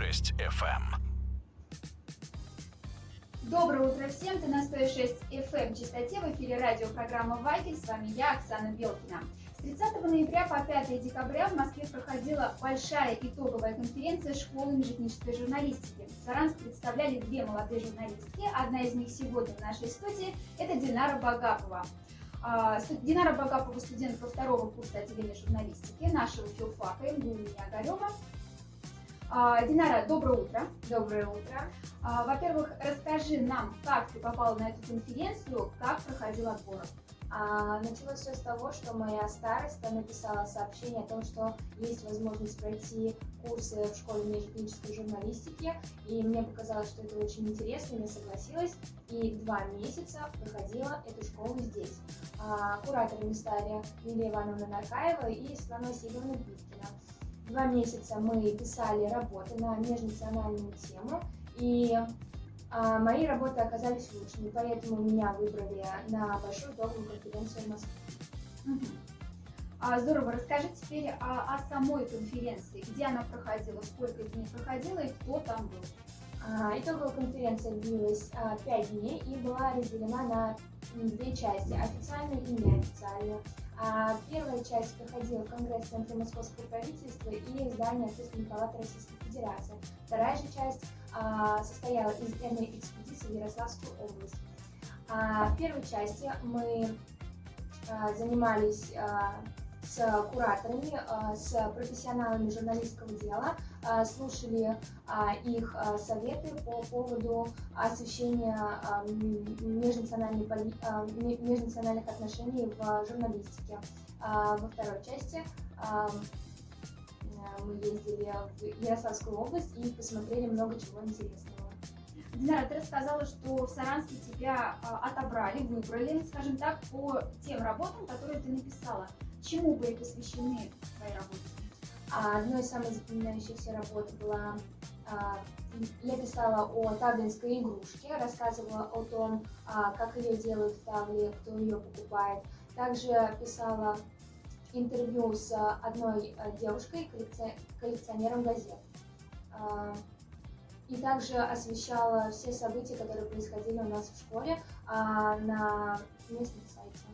106 FM. Доброе утро всем! Ты на 106 FM частоте, в эфире радиопрограмма «Вайкель». С вами я, Оксана Белкина. С 30 ноября по 5 декабря в Москве проходила большая итоговая конференция школы межэтнической журналистики. Саранск представляли две молодые журналистки. Одна из них сегодня в нашей студии – это Динара Багапова. Динара Багапова – студентка второго курса отделения журналистики нашего филфака МГУ имени Огарева. Динара, доброе утро. Доброе утро. Во-первых, расскажи нам, как ты попала на эту конференцию, как проходил отбор. Началось все с того, что моя староста написала сообщение о том, что есть возможность пройти курсы в школе межэтнической журналистики, и мне показалось, что это очень интересно, я согласилась, и 2 месяца проходила эту школу здесь. Кураторами стали Лилия Ивановна Наркаева и Светлана Васильевна Питкина. 2 месяца мы писали работы на межнациональную тему, и мои работы оказались лучшими, поэтому меня выбрали на большую итоговую конференцию в Москве. Здорово. Расскажи теперь о самой конференции, где она проходила, сколько дней проходила и кто там был. Итоговая конференция длилась 5 дней и была разделена на 2 части, официальную и неофициальную. Первая часть проходила в Конгресс-центре Московского правительства и здании Общественной палаты Российской Федерации. Вторая же часть состояла из экспедиции в Ярославскую область. В первой части мы занимались с кураторами, с профессионалами журналистского дела, слушали их советы по поводу освещения межнациональных отношений в журналистике. Во второй части мы ездили в Ярославскую область и посмотрели много чего интересного. Динара, ты рассказала, что в Саранске тебя отобрали, выбрали, скажем так, по тем работам, которые ты написала. Чему были посвящены твои работы? Одной из самых запоминающихся работ была, я писала о тавлинской игрушке, рассказывала о том, как ее делают в Тавле, кто ее покупает. Также писала интервью с одной девушкой, коллекционером газет. И также освещала все события, которые происходили у нас в школе на местном сайте.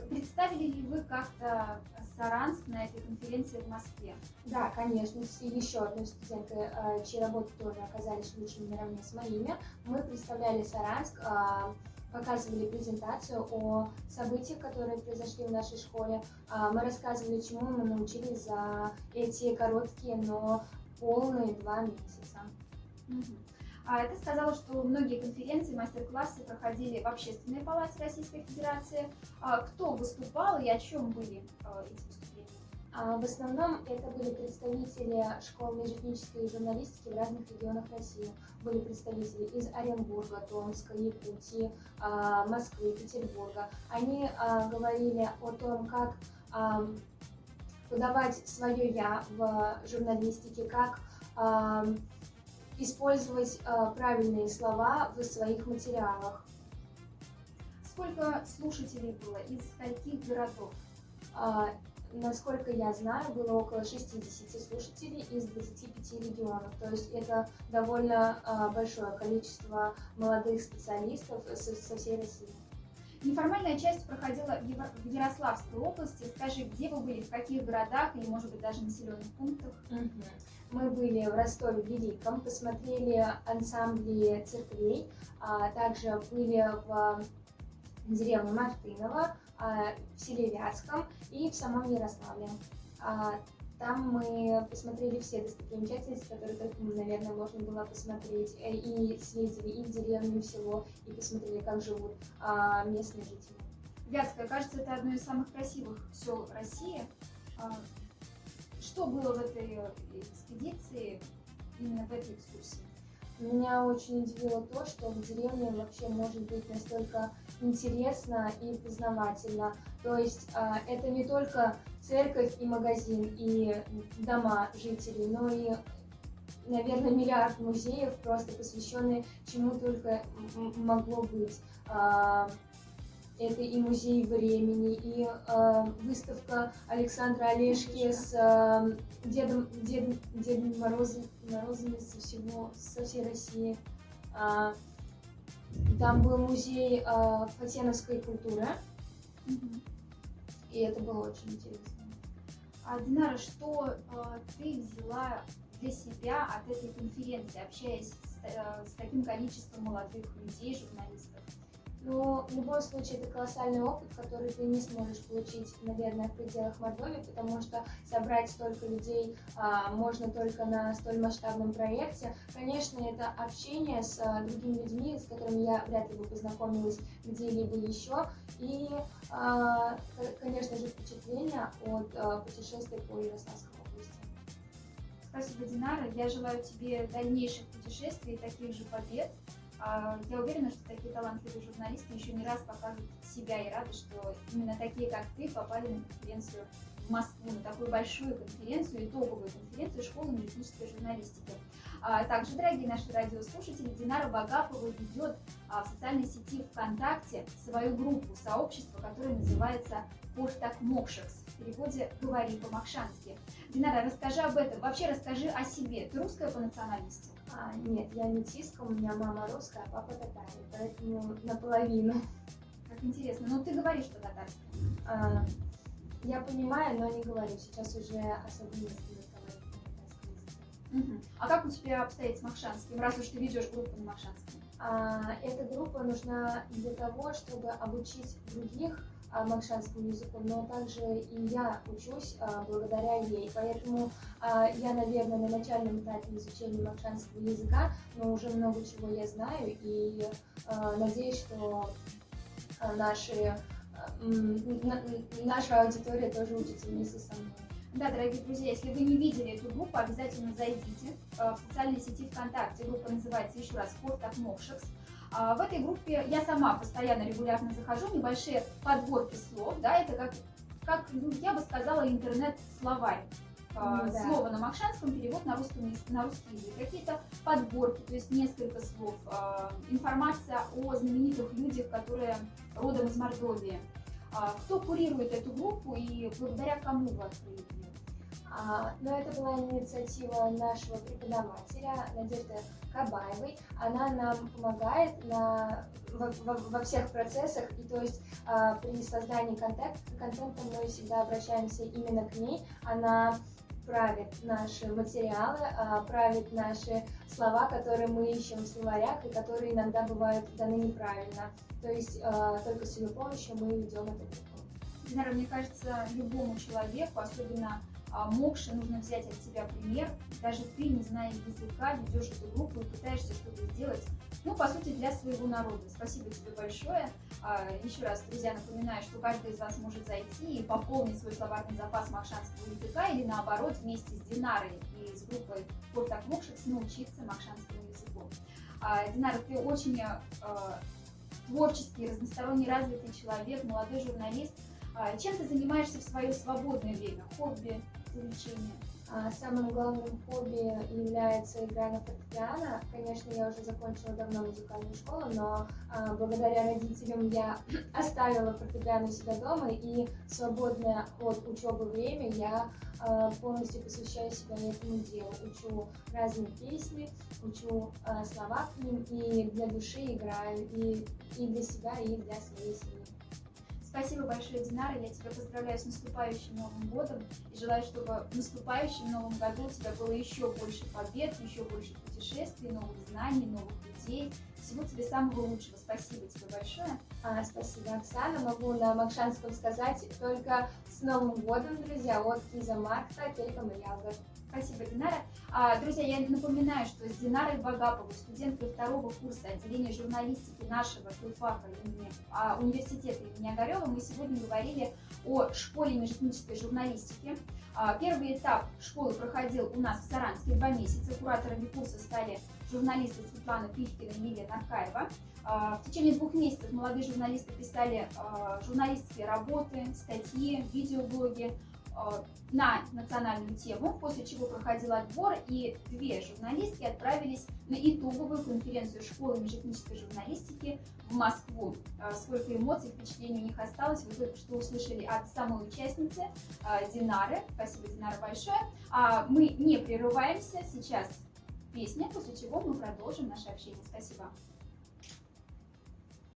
Представили ли вы как-то Саранск на этой конференции в Москве? Да, конечно, с еще одной студенткой, чьи работы тоже оказались лучшими наравне с моими. Мы представляли Саранск, показывали презентацию о событиях, которые произошли в нашей школе. Мы рассказывали, чему мы научились за эти короткие, но полные 2 месяца. Ты сказала, что многие конференции, мастер-классы проходили в Общественной палате Российской Федерации. Кто выступал и о чем были эти выступления? В основном это были представители школ межэтнической журналистики в разных регионах России. Были представители из Оренбурга, Томска, Якутии, Москвы, Петербурга. Они говорили о том, как подавать свое «я» в журналистике, как использовать правильные слова в своих материалах. Сколько слушателей было? Из скольких городов? Насколько я знаю, было около 60 слушателей из 25 регионов. То есть это довольно большое количество молодых специалистов со всей России. Неформальная часть проходила в Ярославской области. Скажи, где вы были, в каких городах или, может быть, даже населенных пунктах? Мы были в Ростове-Великом, посмотрели ансамбли церквей, также были в деревне Мартыново, в селе Вятском и в самом Ярославле. Там мы посмотрели все достопримечательности, которые только, наверное, можно было посмотреть, и съездили и в деревню, и в село, и посмотрели, как живут местные жители. Вятское, кажется, это одно из самых красивых сел России. Что было в этой экспедиции, именно в этой экскурсии? Меня очень удивило то, что в деревне вообще может быть настолько интересно и познавательно. То есть это не только церковь и магазин, и дома жителей, но и, наверное, миллиард музеев, просто посвященные чему только могло быть. Это и музей времени, и выставка Александра Олешки с Дедом Морозами со всей России. Там был музей фатеновской культуры, и это было очень интересно. Динара, что ты взяла для себя от этой конференции, общаясь с таким количеством молодых людей, журналистов? Ну, в любом случае, это колоссальный опыт, который ты не сможешь получить, наверное, в пределах Мордовии, потому что собрать столько людей можно только на столь масштабном проекте. Конечно, это общение с другими людьми, с которыми я вряд ли бы познакомилась где-либо еще, и, конечно же, впечатление от путешествия по Ярославской области. Спасибо, Динара. Я желаю тебе дальнейших путешествий и таких же побед. Я уверена, что такие талантливые журналисты еще не раз покажут себя, и рада, что именно такие, как ты, попали на конференцию в Москву, на такую большую конференцию, итоговую конференцию школы межэтнической журналистики. Также, дорогие наши радиослушатели, Динара Багапова ведет в социальной сети ВКонтакте свою группу, сообщество, которое называется «Портак Мокшекс», в переводе «Говори по-мокшански». Динара, расскажи об этом, вообще расскажи о себе. Ты русская по национальности? Нет, я метиска, у меня мама русская, а папа татарин, поэтому наполовину. Как интересно, но ты говоришь по-татарски. Я понимаю, но не говорю, сейчас уже особенно не разговариваю по-татарски. А как у тебя обстоит с мокшанским, раз уж ты ведешь группу на мокшанском? Эта группа нужна для того, чтобы обучить других мокшанскому языку, но также и я учусь благодаря ей, поэтому я, наверное, на начальном этапе изучения мокшанского языка, но уже много чего я знаю, и надеюсь, что наша аудитория тоже учится вместе со мной. Да, дорогие друзья, если вы не видели эту группу, обязательно зайдите в социальной сети ВКонтакте. Группа называется, еще раз, «Портак Мокшекс». В этой группе я сама постоянно, регулярно захожу, небольшие подборки слов, да, это как я бы сказала, интернет-словарь. Слово на мокшанском, перевод на русский язык, какие-то подборки, то есть несколько слов, информация о знаменитых людях, которые родом из Мордовии. Кто курирует эту группу и благодаря кому вы открыли ее? Но это была инициатива нашего преподавателя Надежды Кабаевой. Она нам помогает во всех процессах, и то есть при создании контента мы всегда обращаемся именно к ней. Она правит наши материалы, правит наши слова, которые мы ищем в словарях и которые иногда бывают даны неправильно. То есть только с ее помощью мы ведем эту группу. Динара, мне кажется, любому человеку, особенно мокше, нужно взять от тебя пример. Даже ты, не зная языка, ведешь эту группу и пытаешься что-то сделать, ну, по сути, для своего народа. Спасибо тебе большое. Еще раз, друзья, напоминаю, что каждый из вас может зайти и пополнить свой словарный запас мокшанского языка или, наоборот, вместе с Динарой и с группой «Портак Мокшекс» научиться мокшанскому языку. Динара, ты очень творческий, разносторонне развитый человек, молодой журналист. Чем ты занимаешься в свое свободное время? Хобби, увлечения? Самым главным хобби является игра на фортепиано. Конечно, я уже закончила давно музыкальную школу, но благодаря родителям я оставила фортепиано у себя дома, и свободное от учебы время я полностью посвящаю себя этому делу. Учу разные песни, учу слова к ним, и для души играю, и для себя, и для своей семьи. Спасибо большое, Динара. Я тебя поздравляю с наступающим Новым годом и желаю, чтобы в наступающем Новом году у тебя было еще больше побед, еще больше путешествий, новых знаний, новых людей. Всего тебе самого лучшего. Спасибо тебе большое. Спасибо, Оксана. Могу на мокшанском сказать только с Новым годом, друзья, от Киза Маркта, Келькам и Ялгар. Спасибо, Динара. Друзья, я напоминаю, что с Динарой Багаповой, студенткой второго курса отделения журналистики нашего филфака университета имени Огарева, мы сегодня говорили о школе межэтнической журналистики. Первый этап школы проходил у нас в Саранске 2 месяца. Кураторами курса стали журналисты Светлана Пихкина и Лилия Наркаева. В течение 2 месяцев молодые журналисты писали журналистские работы, статьи, видеоблоги на национальную тему, после чего проходил отбор, и 2 журналистки отправились на итоговую конференцию школы межэтнической журналистики в Москву. Сколько эмоций, впечатлений у них осталось, вы только что услышали от самой участницы Динары. Спасибо, Динара, большое. Мы не прерываемся, сейчас песня, после чего мы продолжим наше общение. Спасибо.